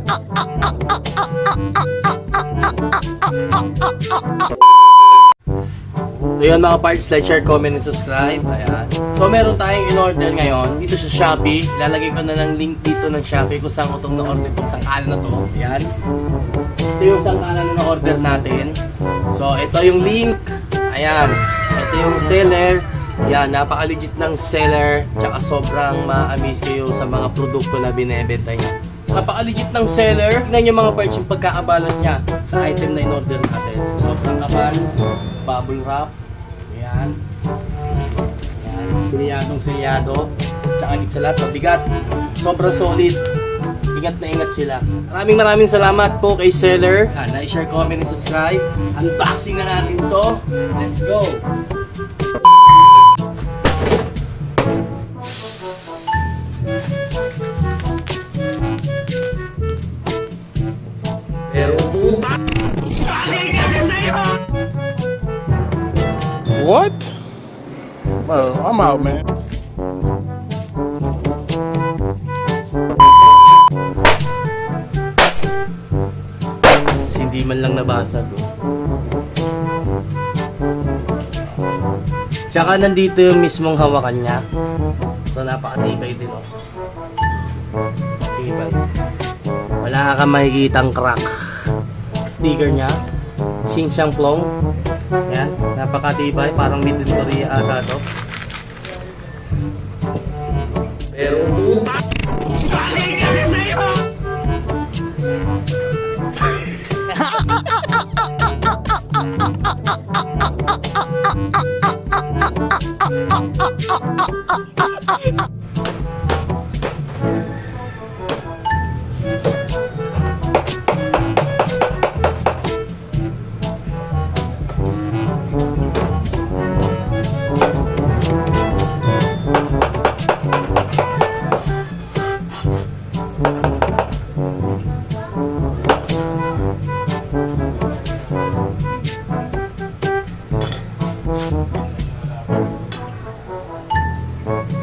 So yun mga parts, like, share, comment, and subscribe. Ayan. So meron tayong in-order ngayon dito sa Shopee. Ilalagay ko na ng link dito ng Shopee kung saan ko itong na-order itong sangkalan na to. Ayan. Ito yung sangkalan na na-order natin. So ito yung link. Ayan. Ito yung seller. Ayan, napaka-legit ng seller. Tsaka sobrang ma-amaze kayo sa mga produkto na binebenta niya. Napaka-legit ng seller. Tignan yung mga parts yung pagkakabalot niya sa item na in-order natin. Sobrang kapal. Bubble wrap. Ayan. Ayan. Silyadong. Tsaka higit sa lahat, mabigat. Sobrang solid. Ingat na ingat sila. Maraming salamat po kay seller. Like, share, comment, and subscribe. Unboxing na natin to. Let's go! What? Well, I'm out, man. Hindi man lang nabasa to. Tsaka nandito yung mismong hawakan niya. So napakatibay din, oh. Tibay. Wala kang makikitang crack. Sticker niya. Xing Xiang Plong. Yan, napakatibay, parang made in Korea ata to. Pero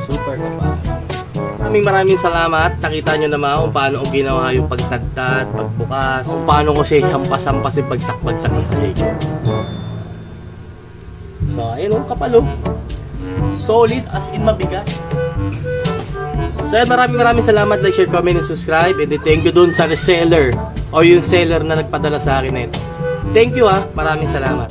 super ka pa. Maraming salamat. Nakita nyo naman kung paano ko ginawa yung pagtagtad, pagbukas, kung paano ko siya hampas-hampas yung bagsak-bagsak sa sahig. So, ayun o, kapalo. Solid as in mabigat. So, ayun, maraming salamat. Like, share, comment, and subscribe. And thank you dun sa reseller o yung seller na nagpadala sa akin na ito. Thank you ha. Maraming salamat.